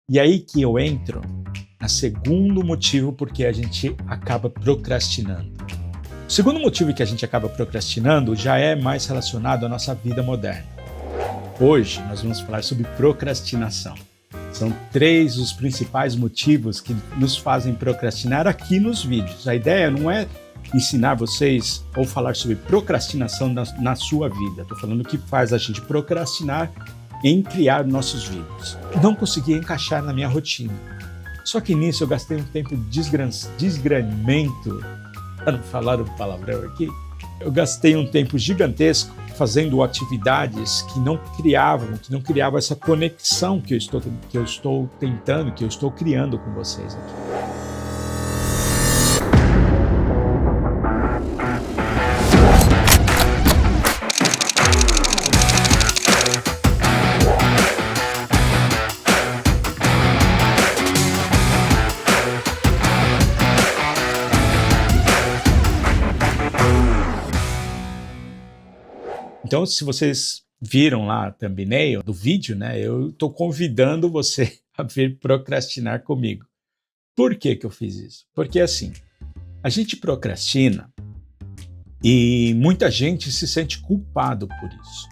E aí que eu entro no segundo motivo porque a gente acaba procrastinando. O segundo motivo que a gente acaba procrastinando já é mais relacionado à nossa vida moderna. Hoje nós vamos falar sobre procrastinação. São 3 os principais motivos que nos fazem procrastinar aqui nos vídeos. A ideia não é ensinar vocês ou falar sobre procrastinação na sua vida. Estou falando o que faz a gente procrastinar em criar nossos vídeos. Não consegui encaixar na minha rotina. Só que nisso eu gastei um tempo desgramento, para não falar um palavrão aqui, eu gastei um tempo gigantesco fazendo atividades que não criavam essa conexão que eu estou tentando, que eu estou criando com vocês aqui. Então, se vocês viram lá a thumbnail do vídeo, né, eu estou convidando você a vir procrastinar comigo. Por que que eu fiz isso? Porque assim, a gente procrastina e muita gente se sente culpado por isso.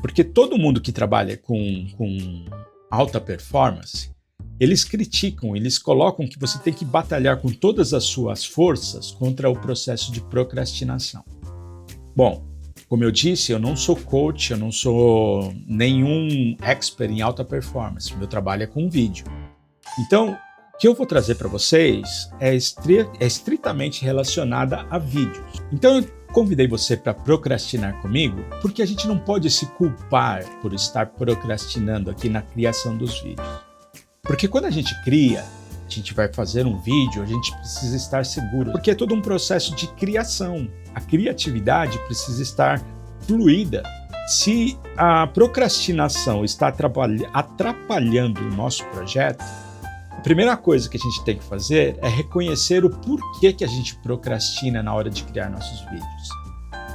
Porque todo mundo que trabalha com alta performance, eles criticam, eles colocam que você tem que batalhar com todas as suas forças contra o processo de procrastinação. Bom, como eu disse, eu não sou coach, eu não sou nenhum expert em alta performance. Meu trabalho é com vídeo. Então, o que eu vou trazer para vocês é estritamente relacionada a vídeos. Então, eu convidei você para procrastinar comigo, porque a gente não pode se culpar por estar procrastinando aqui na criação dos vídeos. Porque quando a gente cria, a gente vai fazer um vídeo, a gente precisa estar seguro, porque é todo um processo de criação. A criatividade precisa estar fluida. Se a procrastinação está atrapalhando o nosso projeto, a primeira coisa que a gente tem que fazer é reconhecer o porquê que a gente procrastina na hora de criar nossos vídeos.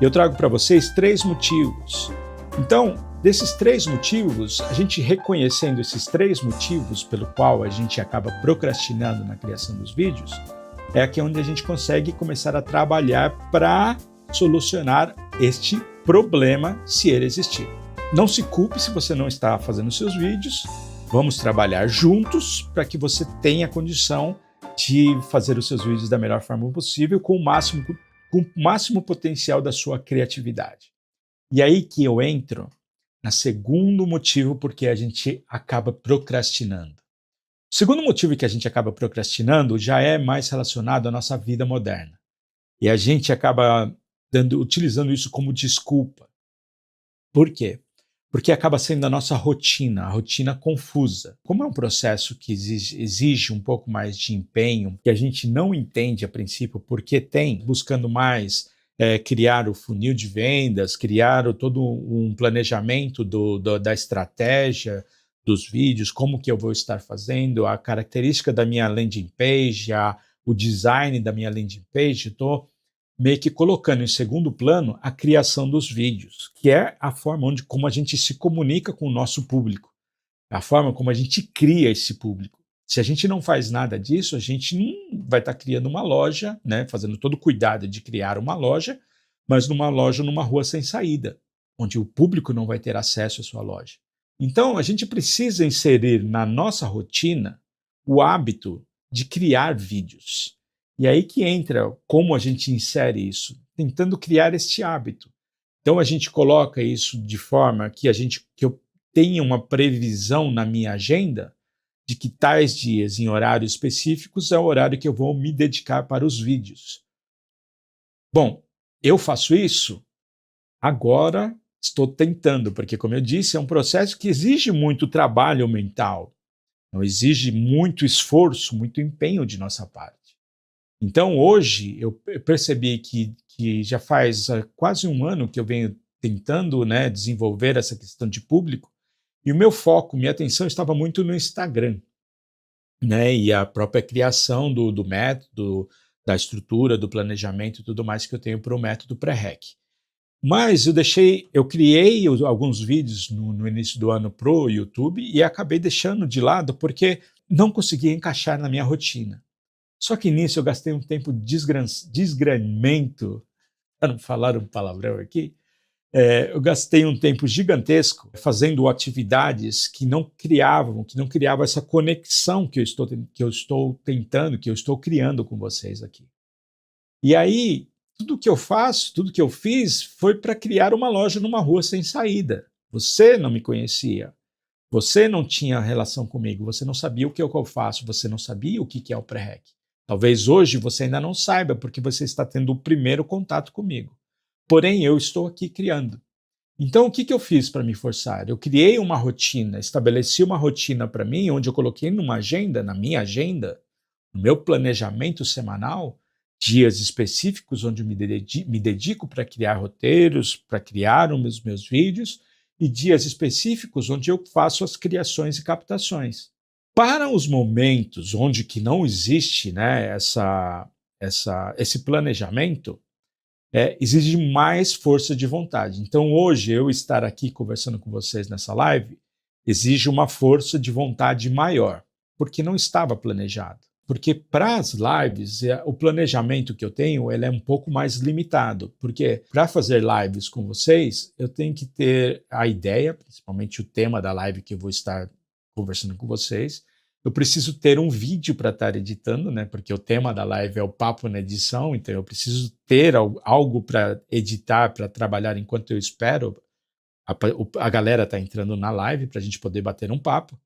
Eu trago para vocês 3 motivos. Então, desses 3 motivos, a gente reconhecendo esses 3 motivos pelo qual a gente acaba procrastinando na criação dos vídeos, é aqui onde a gente consegue começar a trabalhar para solucionar este problema, se ele existir. Não se culpe se você não está fazendo seus vídeos, vamos trabalhar juntos para que você tenha condição de fazer os seus vídeos da melhor forma possível, com o máximo potencial da sua criatividade. E aí que eu entro no segundo motivo porque a gente acaba procrastinando. O segundo motivo que a gente acaba procrastinando já é mais relacionado à nossa vida moderna. E a gente acaba utilizando isso como desculpa. Por quê? Porque acaba sendo a nossa rotina, a rotina confusa. Como é um processo que exige um pouco mais de empenho, que a gente não entende a princípio porque tem, buscando mais criar o funil de vendas, criar todo um planejamento da estratégia dos vídeos, como que eu vou estar fazendo, a característica da minha landing page, o design da minha landing page, estou meio que colocando em segundo plano a criação dos vídeos, que é a forma como a gente se comunica com o nosso público, a forma como a gente cria esse público. Se a gente não faz nada disso, a gente não vai estar criando uma loja, né, fazendo todo o cuidado de criar uma loja, mas numa loja numa rua sem saída, onde o público não vai ter acesso à sua loja. Então, a gente precisa inserir na nossa rotina o hábito de criar vídeos. E aí que entra como a gente insere isso, tentando criar este hábito. Então, a gente coloca isso de forma que eu tenha uma previsão na minha agenda de que tais dias, em horários específicos, é o horário que eu vou me dedicar para os vídeos. Bom, eu faço isso agora. Estou tentando, porque, como eu disse, é um processo que exige muito trabalho mental, não exige muito esforço, muito empenho de nossa parte. Então, hoje, eu percebi que já faz quase um ano que eu venho tentando, né, desenvolver essa questão de público, e o meu foco, minha atenção estava muito no Instagram, né, e a própria criação do método, da estrutura, do planejamento e tudo mais que eu tenho para o método Pré-REC. Mas eu criei alguns vídeos no início do ano pro YouTube e acabei deixando de lado porque não conseguia encaixar na minha rotina. Só que nisso eu gastei um tempo desgramento, para não falar um palavrão aqui, eu gastei um tempo gigantesco fazendo atividades que não criavam essa conexão que eu estou tentando, que eu estou criando com vocês aqui. E aí, tudo que eu faço, tudo que eu fiz foi para criar uma loja numa rua sem saída. Você não me conhecia, você não tinha relação comigo, você não sabia o que eu faço, você não sabia o que é o pré-rec. Talvez hoje você ainda não saiba, porque você está tendo o primeiro contato comigo. Porém, eu estou aqui criando. Então, o que eu fiz para me forçar? Eu criei uma rotina, estabeleci uma rotina para mim, onde eu coloquei numa agenda, na minha agenda, no meu planejamento semanal, dias específicos onde eu me dedico para criar roteiros, para criar os meus vídeos, e dias específicos onde eu faço as criações e captações. Para os momentos onde que não existe, né, esse planejamento, exige mais força de vontade. Então, hoje, eu estar aqui conversando com vocês nessa live exige uma força de vontade maior, porque não estava planejado. Porque para as lives, o planejamento que eu tenho ele é um pouco mais limitado, porque para fazer lives com vocês, eu tenho que ter a ideia, principalmente o tema da live que eu vou estar conversando com vocês. Eu preciso ter um vídeo para estar editando, né? Porque o tema da live é o papo na edição, então eu preciso ter algo para editar, para trabalhar enquanto eu espero a galera tá entrando na live para a gente poder bater um papo.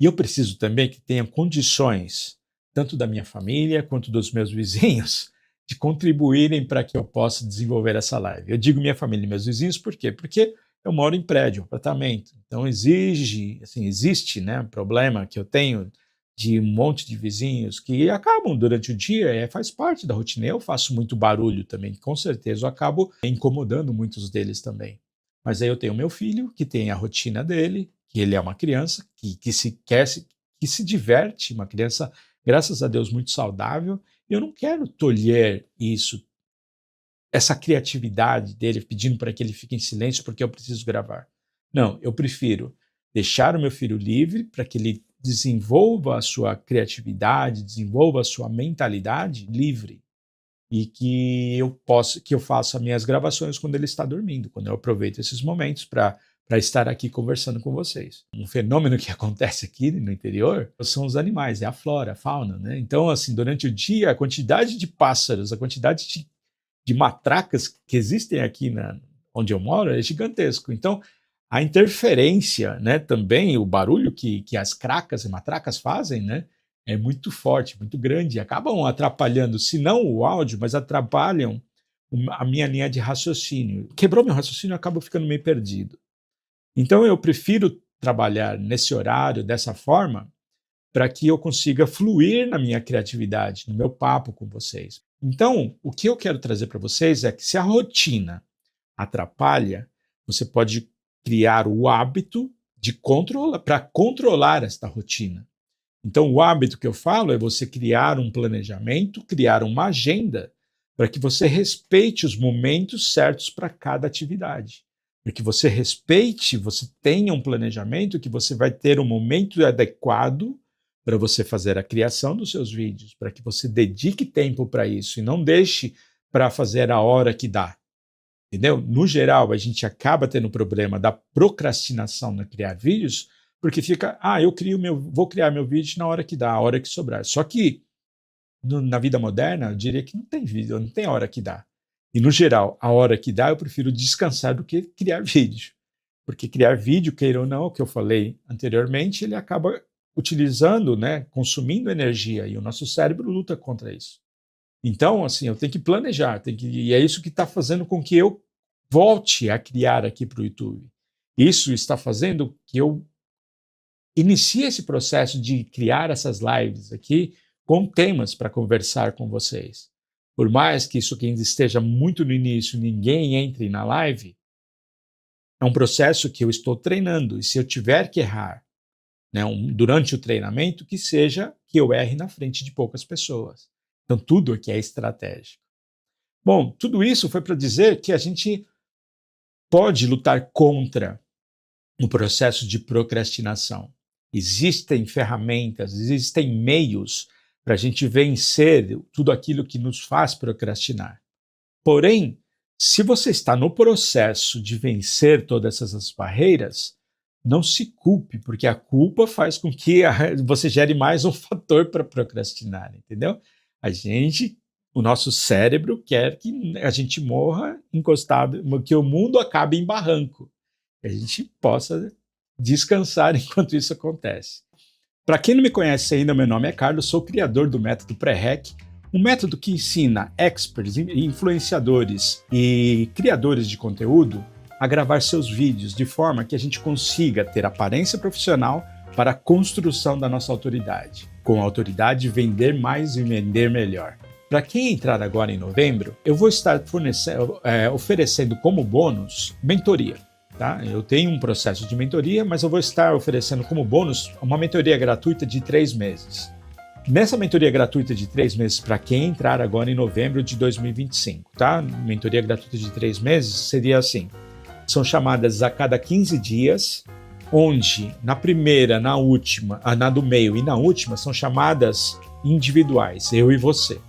E eu preciso também que tenha condições, tanto da minha família quanto dos meus vizinhos, de contribuírem para que eu possa desenvolver essa live. Eu digo minha família e meus vizinhos por quê? Porque eu moro em prédio, apartamento. Então existe, né, um problema que eu tenho de um monte de vizinhos que acabam durante o dia, faz parte da rotina. Eu faço muito barulho também, com certeza eu acabo incomodando muitos deles também. Mas aí eu tenho meu filho, que tem a rotina dele, que ele é uma criança que se diverte, uma criança, graças a Deus, muito saudável. E eu não quero tolher isso, essa criatividade dele, pedindo para que ele fique em silêncio porque eu preciso gravar. Não, eu prefiro deixar o meu filho livre para que ele desenvolva a sua criatividade, desenvolva a sua mentalidade livre e que eu faça minhas gravações quando ele está dormindo, quando eu aproveito esses momentos para estar aqui conversando com vocês. Um fenômeno que acontece aqui no interior são os animais, é a flora, a fauna, né? Então, assim, durante o dia, a quantidade de pássaros, a quantidade de matracas que existem aqui onde eu moro é gigantesco. Então, a interferência, né, também, o barulho que as cracas e matracas fazem, né, é muito forte, muito grande, acabam atrapalhando, se não o áudio, mas atrapalham a minha linha de raciocínio. Quebrou meu raciocínio, eu acabo ficando meio perdido. Então eu prefiro trabalhar nesse horário, dessa forma, para que eu consiga fluir na minha criatividade, no meu papo com vocês. Então, o que eu quero trazer para vocês é que se a rotina atrapalha, você pode criar o hábito de controlar esta rotina. Então, o hábito que eu falo é você criar um planejamento, criar uma agenda para que você respeite os momentos certos para cada atividade. Para que você respeite, você tenha um planejamento que você vai ter um momento adequado para você fazer a criação dos seus vídeos, para que você dedique tempo para isso e não deixe para fazer a hora que dá. Entendeu? No geral, a gente acaba tendo o problema da procrastinação na criar vídeos, porque fica, vou criar meu vídeo na hora que dá, a hora que sobrar. Só que na vida moderna, eu diria que não tem vídeo, não tem hora que dá. E no geral, a hora que dá, eu prefiro descansar do que criar vídeo. Porque criar vídeo, queira ou não, o que eu falei anteriormente, ele acaba utilizando, né, consumindo energia, e o nosso cérebro luta contra isso. Então, assim, eu tenho que planejar, e é isso que está fazendo com que eu volte a criar aqui para o YouTube. Isso está fazendo que eu inicie esse processo de criar essas lives aqui com temas para conversar com vocês. Por mais que isso ainda esteja muito no início, ninguém entre na live, é um processo que eu estou treinando. E se eu tiver que errar, né, durante o treinamento, que seja que eu erre na frente de poucas pessoas. Então, tudo aqui é estratégico. Bom, tudo isso foi para dizer que a gente pode lutar contra o processo de procrastinação. Existem ferramentas, existem meios para a gente vencer tudo aquilo que nos faz procrastinar. Porém, se você está no processo de vencer todas essas barreiras, não se culpe, porque a culpa faz com que você gere mais um fator para procrastinar, entendeu? O nosso cérebro quer que a gente morra encostado, que o mundo acabe em barranco, que a gente possa descansar enquanto isso acontece. Para quem não me conhece ainda, meu nome é Carlos, sou criador do método Pré-REC, um método que ensina experts, influenciadores e criadores de conteúdo a gravar seus vídeos de forma que a gente consiga ter aparência profissional para a construção da nossa autoridade. Com a autoridade, vender mais e vender melhor. Para quem entrar agora em novembro, eu vou estar oferecendo como bônus mentoria. Tá? Eu tenho um processo de mentoria, mas eu vou estar oferecendo como bônus uma mentoria gratuita de 3 meses. Nessa mentoria gratuita de 3 meses, para quem entrar agora em novembro de 2025, tá? Mentoria gratuita de 3 meses seria assim, são chamadas a cada 15 dias, onde na primeira, na última, na do meio e na última são chamadas individuais, eu e você.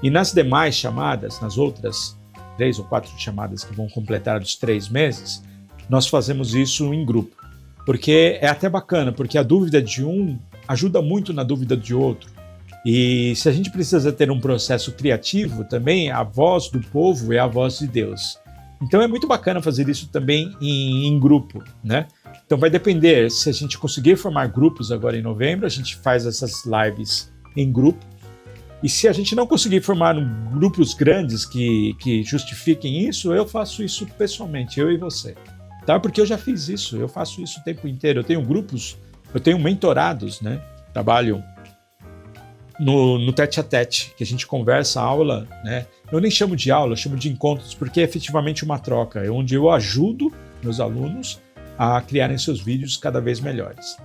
E nas demais chamadas, nas outras 3 ou 4 chamadas que vão completar os 3 meses, nós fazemos isso em grupo. Porque é até bacana, porque a dúvida de um ajuda muito na dúvida de outro. E se a gente precisa ter um processo criativo também, a voz do povo é a voz de Deus. Então é muito bacana fazer isso também em grupo, né? Então vai depender, se a gente conseguir formar grupos agora em novembro, a gente faz essas lives em grupo. E se a gente não conseguir formar grupos grandes que justifiquem isso, eu faço isso pessoalmente, eu e você. Tá? Porque eu já fiz isso, eu faço isso o tempo inteiro. Eu tenho grupos, eu tenho mentorados, né? Trabalho no tete-a-tete, que a gente conversa, aula, né? Eu nem chamo de aula, eu chamo de encontros, porque é efetivamente uma troca, é onde eu ajudo meus alunos a criarem seus vídeos cada vez melhores.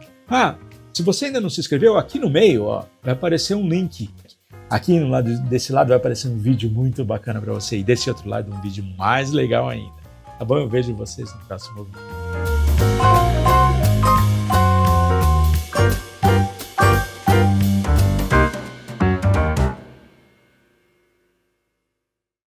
Se você ainda não se inscreveu, aqui no meio, ó, vai aparecer um link. Aqui desse lado vai aparecer um vídeo muito bacana para você, e desse outro lado um vídeo mais legal ainda. Tá bom? Eu vejo vocês no próximo vídeo.